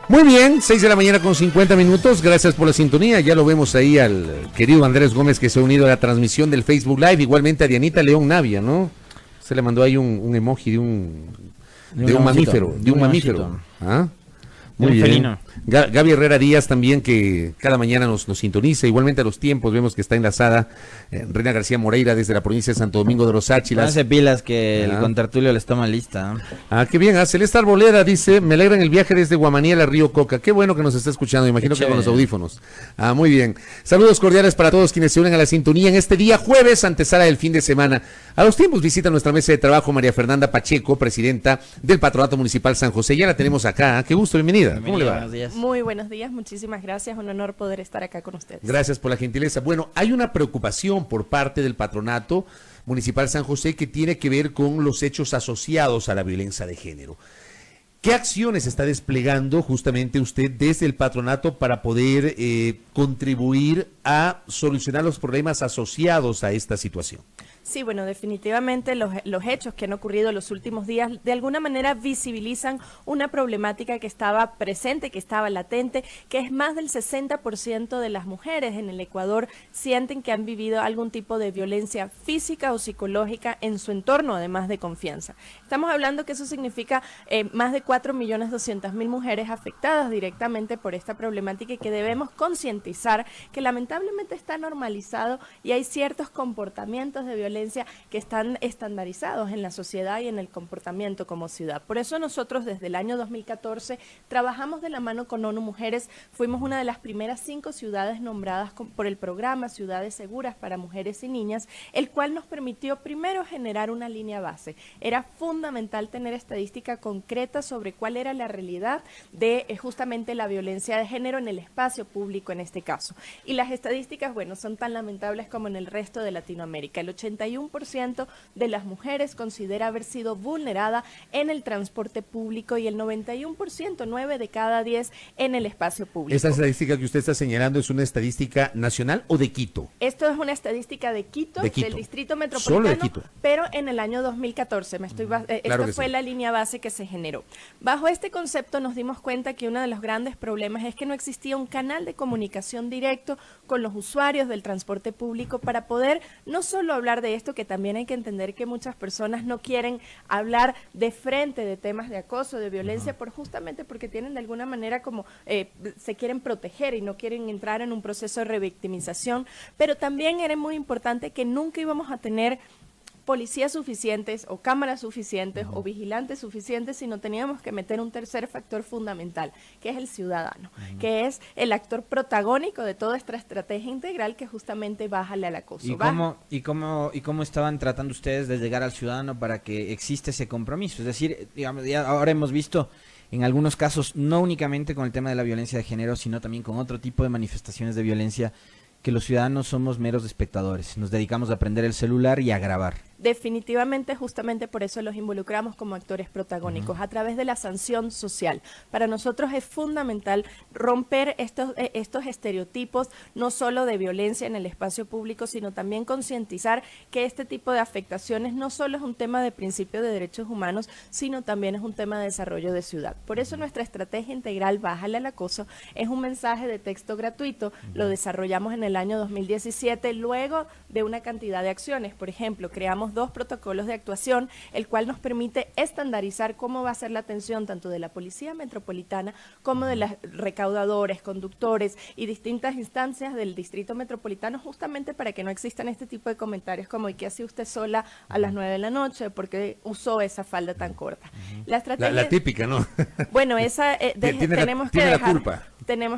Muy bien, 6 de la mañana con 50 minutos, gracias por la sintonía, ya lo vemos ahí al querido Andrés Gómez que se ha unido a la transmisión del Facebook Live, igualmente a Dianita León Navia, ¿no? Se le mandó ahí un emoji de un mamífero. ¿Ah? Muy bien. Gaby Herrera Díaz también, que cada mañana nos sintoniza, igualmente a los tiempos, vemos que está enlazada Reina García Moreira desde la provincia de Santo Domingo de los Áchilas. Hace pilas que el contertulio les toma lista. Qué bien. Celeste Arboleda dice, me alegra en el viaje desde Guamaniel a Río Coca. Qué bueno que nos está escuchando, imagino que con los audífonos. Muy bien. Saludos cordiales para todos quienes se unen a la sintonía en este día jueves, antesala del fin de semana. A los tiempos visita nuestra mesa de trabajo María Fernanda Pacheco, presidenta del Patronato Municipal San José. Ya la tenemos acá. Qué gusto, bienvenida. ¿Cómo le va? Buenos días. Muy buenos días, muchísimas gracias, un honor poder estar acá con ustedes. Gracias por la gentileza. Bueno, hay una preocupación por parte del Patronato Municipal San José que tiene que ver con los hechos asociados a la violencia de género. ¿Qué acciones está desplegando justamente usted desde el patronato para poder contribuir a solucionar los problemas asociados a esta situación? Sí, bueno, definitivamente los hechos que han ocurrido en los últimos días de alguna manera visibilizan una problemática que estaba presente, que estaba latente, que es más del 60% de las mujeres en el Ecuador sienten que han vivido algún tipo de violencia física o psicológica en su entorno, además de confianza. Estamos hablando que eso significa más de 4.200.000 mujeres afectadas directamente por esta problemática y que debemos concientizar que lamentablemente está normalizado y hay ciertos comportamientos de violencia que están estandarizados en la sociedad y en el comportamiento como ciudad. Por eso nosotros desde el año 2014 trabajamos de la mano con ONU Mujeres, fuimos una de las primeras 5 ciudades nombradas por el programa Ciudades Seguras para Mujeres y Niñas, el cual nos permitió primero generar una línea base. Era fundamental tener estadística concreta sobre cuál era la realidad de justamente la violencia de género en el espacio público en este caso. Y las estadísticas, bueno, son tan lamentables como en el resto de Latinoamérica. El 81% de las mujeres considera haber sido vulnerada en el transporte público y el 91%, 9 de cada 10, en el espacio público. ¿Esta estadística que usted está señalando es una estadística nacional o de Quito? Esto es una estadística de Quito, del Distrito Metropolitano, solo de Quito, pero en el año 2014. Esta fue la línea base que se generó. Bajo este concepto nos dimos cuenta que uno de los grandes problemas es que no existía un canal de comunicación directo con los usuarios del transporte público para poder no solo hablar de esto, que también hay que entender que muchas personas no quieren hablar de frente de temas de acoso, de violencia, justamente porque tienen de alguna manera como se quieren proteger y no quieren entrar en un proceso de revictimización, pero también era muy importante que nunca íbamos a tener policías suficientes o cámaras suficientes o vigilantes suficientes, sino teníamos que meter un tercer factor fundamental, que es el ciudadano, que es el actor protagónico de toda esta estrategia integral que justamente bájale al acoso. ¿Y cómo estaban tratando ustedes de llegar al ciudadano para que exista ese compromiso? Es decir, digamos, ya ahora hemos visto en algunos casos, no únicamente con el tema de la violencia de género, sino también con otro tipo de manifestaciones de violencia, que los ciudadanos somos meros espectadores, nos dedicamos a prender el celular y a grabar. Definitivamente, justamente por eso los involucramos como actores protagónicos, a través de la sanción social. Para nosotros es fundamental romper estos estereotipos, no solo de violencia en el espacio público, sino también concientizar que este tipo de afectaciones no solo es un tema de principio de derechos humanos, sino también es un tema de desarrollo de ciudad. Por eso nuestra estrategia integral Bájale al Acoso es un mensaje de texto gratuito, lo desarrollamos en el año 2017, luego de una cantidad de acciones. Por ejemplo, creamos 2 protocolos de actuación, el cual nos permite estandarizar cómo va a ser la atención tanto de la Policía Metropolitana como de los recaudadores, conductores y distintas instancias del Distrito Metropolitano, justamente para que no existan este tipo de comentarios como ¿y qué hace usted sola a las 9 de la noche? ¿Por qué usó esa falda tan corta? La estrategia... la típica, ¿no? Bueno, esa tenemos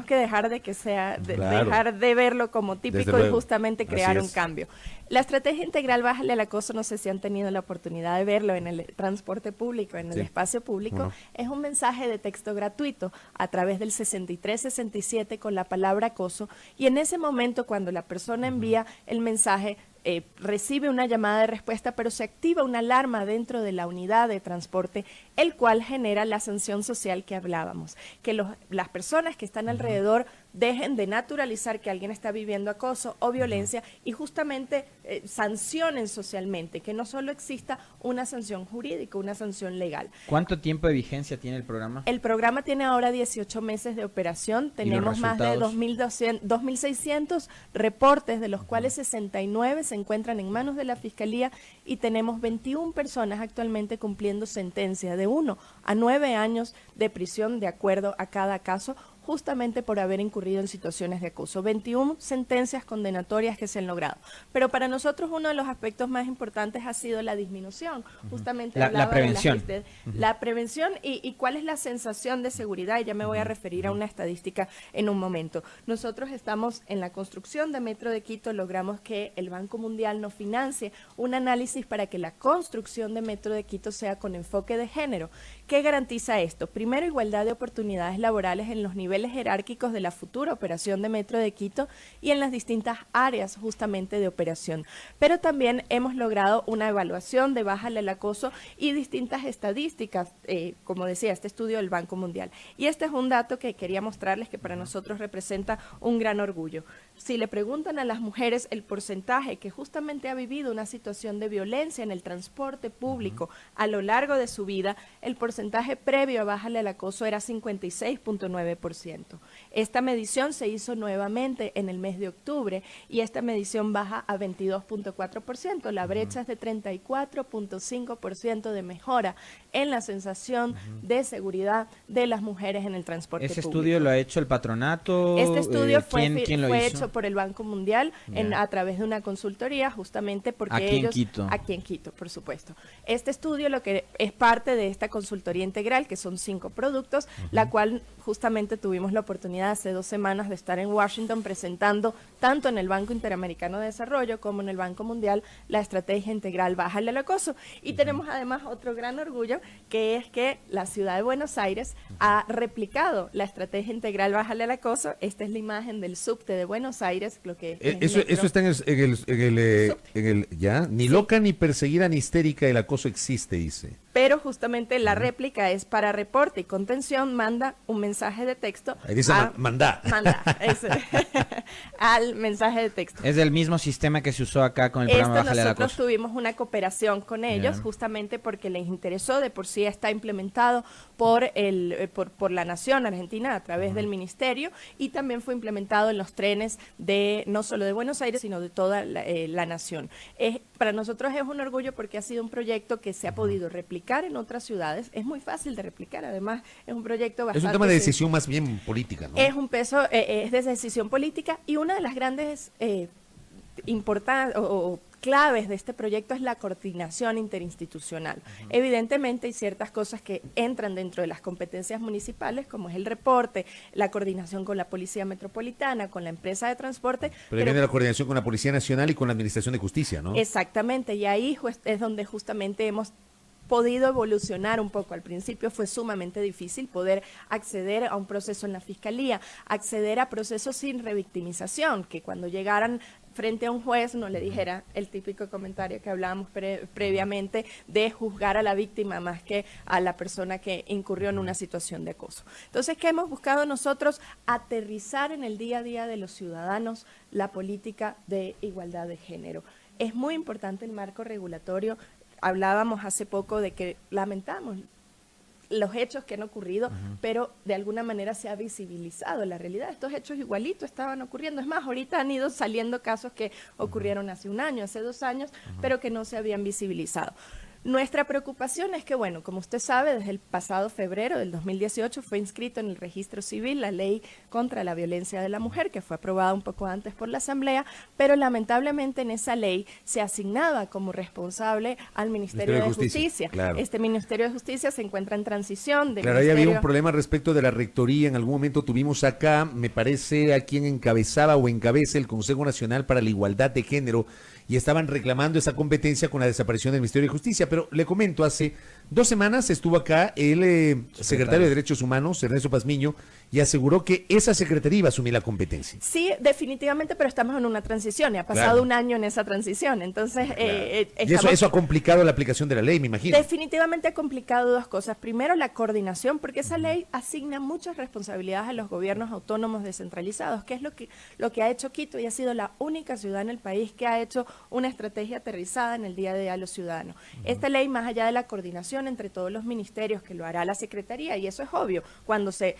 que dejar de que sea, claro, dejar de verlo como típico y justamente crear un cambio. La estrategia integral Bájale al Acoso, no sé si han tenido la oportunidad de verlo en el transporte público, en el espacio público, es un mensaje de texto gratuito a través del 6367 con la palabra acoso, y en ese momento cuando la persona envía el mensaje, recibe una llamada de respuesta, pero se activa una alarma dentro de la unidad de transporte, el cual genera la sanción social que hablábamos, que las personas que están alrededor dejen de naturalizar que alguien está viviendo acoso o violencia y justamente sancionen socialmente, que no solo exista una sanción jurídica, una sanción legal. ¿Cuánto tiempo de vigencia tiene el programa? El programa tiene ahora 18 meses de operación, tenemos más de 2.600 reportes, de los cuales 69 se encuentran en manos de la Fiscalía y tenemos 21 personas actualmente cumpliendo sentencia de 1 a 9 años de prisión de acuerdo a cada caso, justamente por haber incurrido en situaciones de acoso. 21 sentencias condenatorias que se han logrado. Pero para nosotros uno de los aspectos más importantes ha sido la disminución, justamente la prevención. La prevención y cuál es la sensación de seguridad, y ya me voy a referir a una estadística en un momento. Nosotros estamos en la construcción de Metro de Quito, logramos que el Banco Mundial nos financie un análisis para que la construcción de Metro de Quito sea con enfoque de género. ¿Qué garantiza esto? Primero, igualdad de oportunidades laborales en los niveles jerárquicos de la futura operación de Metro de Quito y en las distintas áreas justamente de operación. Pero también hemos logrado una evaluación de Bájale al acoso y distintas estadísticas, como decía, este estudio del Banco Mundial. Y este es un dato que quería mostrarles que para nosotros representa un gran orgullo. Si le preguntan a las mujeres el porcentaje que justamente ha vivido una situación de violencia en el transporte público a lo largo de su vida, el porcentaje previo a Bájale al acoso era 56.9%. Esta medición se hizo nuevamente en el mes de octubre y esta medición baja a 22.4%. La brecha es de 34.5% de mejora en la sensación de seguridad de las mujeres en el transporte público. ¿Ese estudio lo ha hecho el patronato? Este estudio fue hecho por el Banco Mundial a través de una consultoría, justamente porque aquí ellos... en Quito. Aquí en Quito, por supuesto. Este estudio lo que es parte de esta consultoría integral, que son 5 productos, la cual justamente tuvimos la oportunidad hace 2 semanas de estar en Washington presentando tanto en el Banco Interamericano de Desarrollo como en el Banco Mundial la estrategia integral Bájale al acoso. Y tenemos además otro gran orgullo, que es que la ciudad de Buenos Aires ha replicado la estrategia integral Bájale al acoso. Esta es la imagen del subte de Buenos Aires, lo que eso está en el ya, ni loca ni perseguida ni histérica, el acoso existe, dice. Pero justamente la réplica es para reporte y contención, manda un mensaje de texto. Ahí dice manda. Al mensaje de texto. Es del mismo sistema que se usó acá con el programa Bájale al acoso. Nosotros tuvimos una cooperación con ellos, justamente porque les interesó, de por sí está implementado por la Nación Argentina a través del Ministerio, y también fue implementado en los trenes de no solo de Buenos Aires, sino de toda la nación. Para nosotros es un orgullo porque ha sido un proyecto que se ha podido replicar en otras ciudades. Es muy fácil de replicar, además es un proyecto bastante... Es un tema de decisión más bien política, ¿no? Es de decisión política, y una de las grandes claves de este proyecto es la coordinación interinstitucional. Evidentemente hay ciertas cosas que entran dentro de las competencias municipales, como es el reporte, la coordinación con la Policía Metropolitana, con la empresa de transporte. Pero viene la coordinación con la Policía Nacional y con la Administración de Justicia, ¿no? Exactamente, y ahí es donde justamente hemos podido evolucionar un poco. Al principio fue sumamente difícil poder acceder a un proceso en la Fiscalía, acceder a procesos sin revictimización, que cuando llegaran frente a un juez no le dijera el típico comentario que hablábamos previamente de juzgar a la víctima más que a la persona que incurrió en una situación de acoso. Entonces, ¿qué hemos buscado nosotros? Aterrizar en el día a día de los ciudadanos la política de igualdad de género. Es muy importante el marco regulatorio. Hablábamos hace poco de que lamentamos los hechos que han ocurrido, pero de alguna manera se ha visibilizado la realidad. Estos hechos igualitos estaban ocurriendo. Es más, ahorita han ido saliendo casos que ocurrieron hace 1 año, hace 2 años, pero que no se habían visibilizado. Nuestra preocupación es que, bueno, como usted sabe, desde el pasado febrero del 2018 fue inscrito en el registro civil la ley contra la violencia de la mujer, que fue aprobada un poco antes por la Asamblea, pero lamentablemente en esa ley se asignaba como responsable al Ministerio de Justicia. Claro. Este Ministerio de Justicia se encuentra en transición. Claro, ahí había un problema respecto de la rectoría. En algún momento tuvimos acá, me parece, a quien encabezaba o encabeza el Consejo Nacional para la Igualdad de Género, y estaban reclamando esa competencia con la desaparición del Ministerio de Justicia. Pero le comento, hace 2 semanas estuvo acá el secretario de Derechos Humanos, Ernesto Pazmiño, y aseguró que esa secretaría iba a asumir la competencia. Sí, definitivamente, pero estamos en una transición y ha pasado un año en esa transición. Entonces, y eso ha complicado la aplicación de la ley, me imagino. Definitivamente ha complicado 2 cosas. Primero, la coordinación, porque esa ley asigna muchas responsabilidades a los gobiernos autónomos descentralizados, que es lo que ha hecho Quito, y ha sido la única ciudad en el país que ha hecho una estrategia aterrizada en el día a día de los ciudadanos. Esta ley, más allá de la coordinación entre todos los ministerios, que lo hará la Secretaría, y eso es obvio, cuando se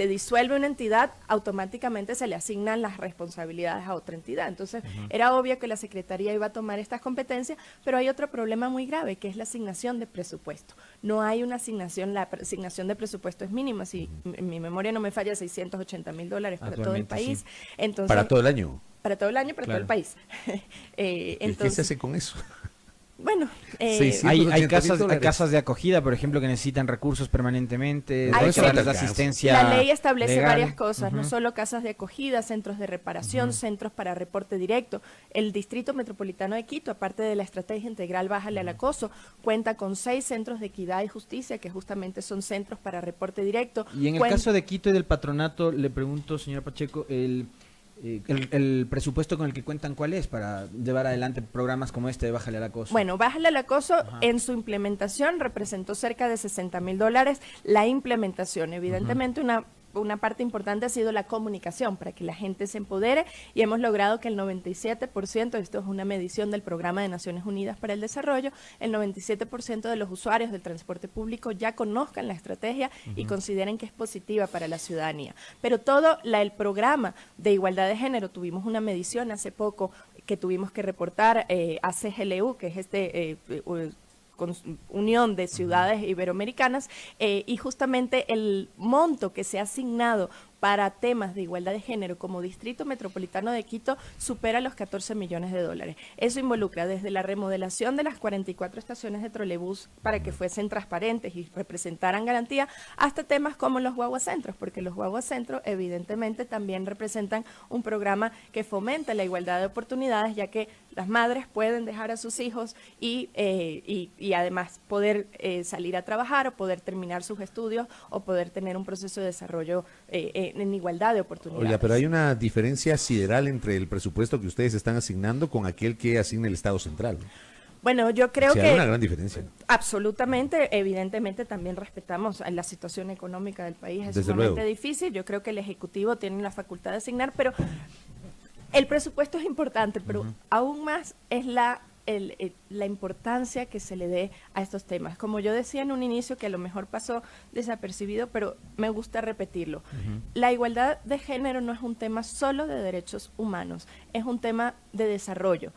disuelve una entidad, automáticamente se le asignan las responsabilidades a otra entidad. Entonces, era obvio que la Secretaría iba a tomar estas competencias, pero hay otro problema muy grave, que es la asignación de presupuesto. No hay una asignación, la asignación de presupuesto es mínima, si mi memoria no me falla, $680,000 para todo el país. Sí. Entonces, para todo el año. Para todo el año, para todo el país. Entonces, ¿qué se hace con eso? Bueno, hay casas de acogida, por ejemplo, que necesitan recursos permanentemente, hay de asistencia. La ley establece legal. Varias cosas, no solo casas de acogida, centros de reparación, centros para reporte directo. El Distrito Metropolitano de Quito, aparte de la estrategia integral Bájale al Acoso, cuenta con 6 centros de equidad y justicia, que justamente son centros para reporte directo. Y en el caso de Quito y del patronato, le pregunto, señora Pacheco, el presupuesto con el que cuentan, ¿cuál es para llevar adelante programas como este de Bájale al Acoso? Bueno, Bájale al Acoso en su implementación representó cerca de $60,000. La implementación, evidentemente, una parte importante ha sido la comunicación para que la gente se empodere, y hemos logrado que el 97%, esto es una medición del Programa de Naciones Unidas para el Desarrollo, el 97% de los usuarios del transporte público ya conozcan la estrategia y consideren que es positiva para la ciudadanía. Pero todo el programa de igualdad de género, tuvimos una medición hace poco que tuvimos que reportar a CGLU, que es Unión de Ciudades Iberoamericanas, y justamente el monto que se ha asignado para temas de igualdad de género como Distrito Metropolitano de Quito supera los $14 millones. Eso involucra desde la remodelación de las 44 estaciones de trolebús para que fuesen transparentes y representaran garantía, hasta temas como los guaguacentros, porque los guaguacentros evidentemente también representan un programa que fomenta la igualdad de oportunidades, ya que las madres pueden dejar a sus hijos y además poder salir a trabajar, o poder terminar sus estudios, o poder tener un proceso de desarrollo en igualdad de oportunidades. Oiga, pero hay una diferencia sideral entre el presupuesto que ustedes están asignando con aquel que asigna el Estado central. Bueno, yo creo que hay una gran diferencia. Absolutamente, evidentemente también respetamos la situación económica del país, es sumamente difícil. Yo creo que el Ejecutivo tiene la facultad de asignar, pero el presupuesto es importante, pero aún más es la importancia que se le dé a estos temas. Como yo decía en un inicio, que a lo mejor pasó desapercibido, pero me gusta repetirlo. La igualdad de género no es un tema solo de derechos humanos, es un tema de desarrollo.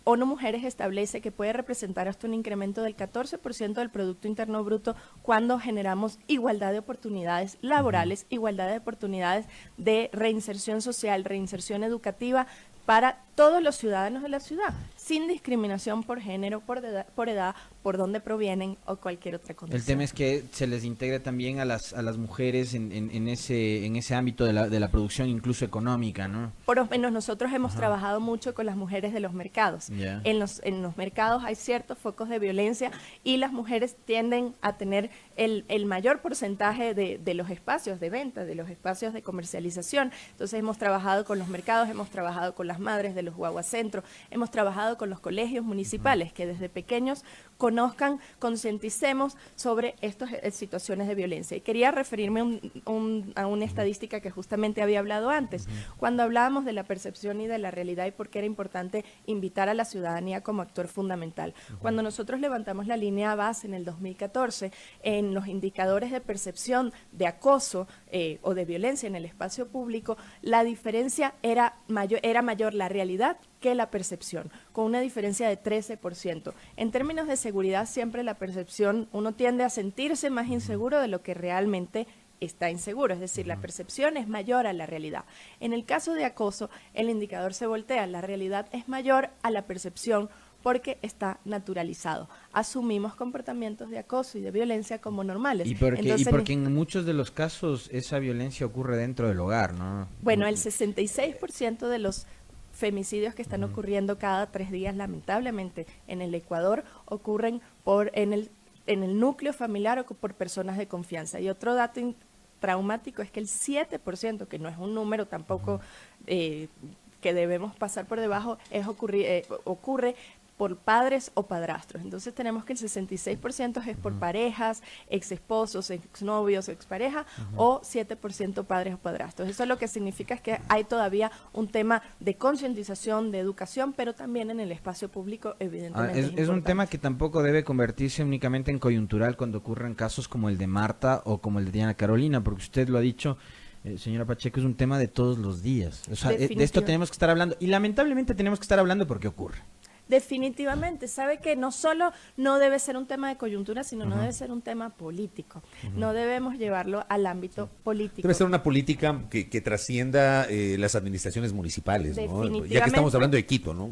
ONU Mujeres establece que puede representar hasta un incremento del 14% del Producto Interno Bruto cuando generamos igualdad de oportunidades laborales, igualdad de oportunidades de reinserción social, reinserción educativa para todos los ciudadanos de la ciudad, sin discriminación por género, por edad, por dónde provienen o cualquier otra condición. El tema es que se les integre también a las mujeres en ese ámbito de la producción, incluso económica, ¿no? Por lo menos nosotros hemos trabajado mucho con las mujeres de los mercados. En los mercados hay ciertos focos de violencia y las mujeres tienden a tener el mayor porcentaje de los espacios de venta, de los espacios de comercialización. Entonces hemos trabajado con los mercados, hemos trabajado con las madres de los guaguacentros, hemos trabajado con los colegios municipales, que desde pequeños conozcan, concienticemos sobre estas situaciones de violencia. Y quería referirme a una estadística que justamente había hablado antes, cuando hablábamos de la percepción y de la realidad, y por qué era importante invitar a la ciudadanía como actor fundamental. Cuando nosotros levantamos la línea base en el 2014, en los indicadores de percepción de acoso o de violencia en el espacio público, la diferencia era mayor la realidad que la percepción, con una diferencia de 13%. En términos de seguridad, siempre la percepción, uno tiende a sentirse más inseguro de lo que realmente está inseguro, es decir, la percepción es mayor a la realidad. En el caso de acoso, el indicador se voltea, la realidad es mayor a la percepción porque está naturalizado. Asumimos comportamientos de acoso y de violencia como normales. Y porque en muchos de los casos esa violencia ocurre dentro del hogar, ¿no? Bueno, el 66% de los femicidios que están ocurriendo cada 3 días, lamentablemente, en el Ecuador, ocurren en el núcleo familiar o por personas de confianza. Y otro dato traumático es que el 7%, que no es un número tampoco que debemos pasar por debajo, ocurre por padres o padrastros. Entonces tenemos que el 66% es por parejas, ex esposos, ex novios, expareja, o 7% padres o padrastros. Eso lo que significa es que hay todavía un tema de concientización, de educación, pero también en el espacio público, evidentemente. Es un tema que tampoco debe convertirse únicamente en coyuntural cuando ocurran casos como el de Marta o como el de Diana Carolina, porque usted lo ha dicho, señora Pacheco, es un tema de todos los días. O sea, de esto tenemos que estar hablando, y lamentablemente tenemos que estar hablando porque ocurre. Definitivamente, sabe que no solo no debe ser un tema de coyuntura, sino no debe ser un tema político. No debemos llevarlo al ámbito político. Debe ser una política que trascienda las administraciones municipales, ¿no? Ya que estamos hablando de Quito, ¿no?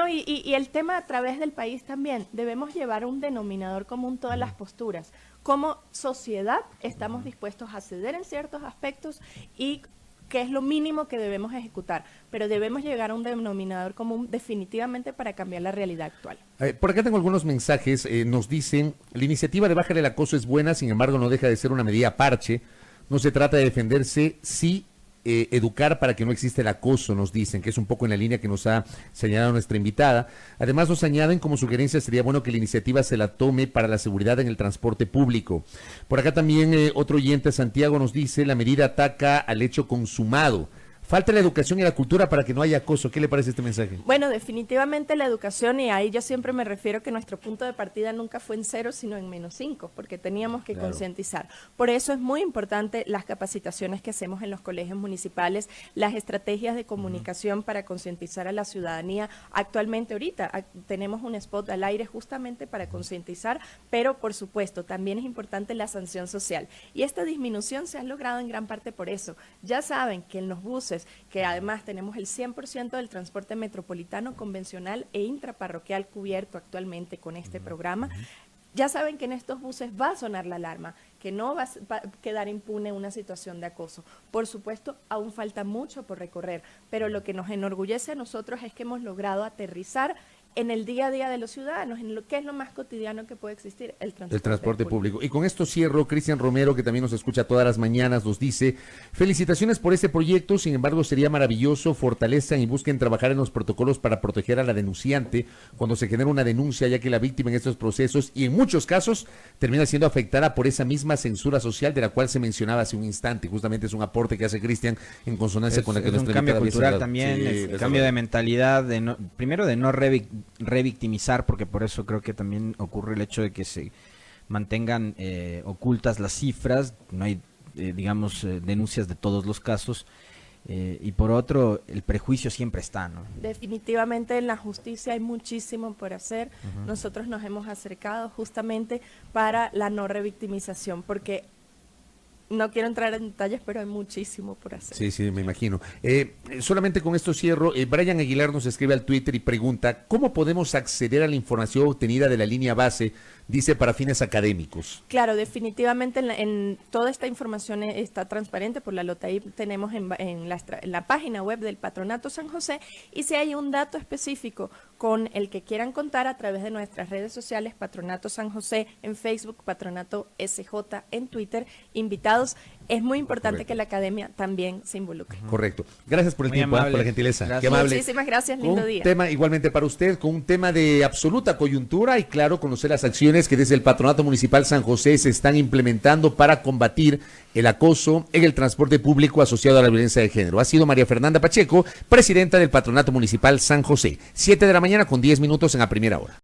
Y el tema a través del país también. Debemos llevar un denominador común todas las posturas. Como sociedad estamos dispuestos a ceder en ciertos aspectos y que es lo mínimo que debemos ejecutar, pero debemos llegar a un denominador común definitivamente para cambiar la realidad actual. Por acá tengo algunos mensajes, nos dicen, la iniciativa de bajar el acoso es buena, sin embargo no deja de ser una medida parche, no se trata de defenderse, sí educar para que no exista el acoso, nos dicen, que es un poco en la línea que nos ha señalado nuestra invitada. Además nos añaden como sugerencia sería bueno que la iniciativa se la tome para la seguridad en el transporte público. Por acá también otro oyente, Santiago, nos dice, la medida ataca al hecho consumado. Falta la educación y la cultura para que no haya acoso. ¿Qué le parece este mensaje? Bueno, definitivamente la educación, y ahí yo siempre me refiero que nuestro punto de partida nunca fue en 0, sino en -5, porque teníamos que concientizar. Por eso es muy importante las capacitaciones que hacemos en los colegios municipales, las estrategias de comunicación para concientizar a la ciudadanía. Actualmente, ahorita, tenemos un spot al aire justamente para concientizar, pero por supuesto, también es importante la sanción social. Y esta disminución se ha logrado en gran parte por eso. Ya saben que en los buses, que además tenemos el 100% del transporte metropolitano convencional e intraparroquial cubierto actualmente con este programa, ya saben que en estos buses va a sonar la alarma, que no va a quedar impune una situación de acoso. Por supuesto, aún falta mucho por recorrer, pero lo que nos enorgullece a nosotros es que hemos logrado aterrizar en el día a día de los ciudadanos, en lo que es lo más cotidiano que puede existir, el transporte público. Y con esto cierro, Cristian Romero, que también nos escucha todas las mañanas, nos dice, felicitaciones por este proyecto, sin embargo sería maravilloso, fortalezcan y busquen trabajar en los protocolos para proteger a la denunciante cuando se genera una denuncia, ya que la víctima en estos procesos, y en muchos casos, termina siendo afectada por esa misma censura social de la cual se mencionaba hace un instante. Justamente es un aporte que hace Cristian en consonancia con la que nuestra invitada había señalado. Es un cambio cultural también, es cambio de mentalidad, primero de no revictimizar, porque por eso creo que también ocurre el hecho de que se mantengan ocultas las cifras, no hay, denuncias de todos los casos, y por otro, el prejuicio siempre está, ¿no? Definitivamente en la justicia hay muchísimo por hacer. Nosotros nos hemos acercado justamente para la no revictimización, porque no quiero entrar en detalles, pero hay muchísimo por hacer. Sí, me imagino. Solamente con esto cierro. Brian Aguilar nos escribe al Twitter y pregunta, ¿cómo podemos acceder a la información obtenida de la línea base, dice, para fines académicos? Claro, definitivamente en toda esta información está transparente. Por la LOTAI tenemos en la página web del Patronato San José, y si hay un dato específico con el que quieran contar, a través de nuestras redes sociales, Patronato San José en Facebook, Patronato SJ en Twitter, invitados. Es muy importante que la academia también se involucre. Correcto. Gracias por el muy tiempo, amable. por la gentileza. Gracias. Qué amable. Muchísimas gracias, lindo día. Un tema igualmente para usted, con un tema de absoluta coyuntura y claro, conocer las acciones que desde el Patronato Municipal San José se están implementando para combatir el acoso en el transporte público asociado a la violencia de género. Ha sido María Fernanda Pacheco, presidenta del Patronato Municipal San José. 7 de la mañana con 10 minutos en la primera hora.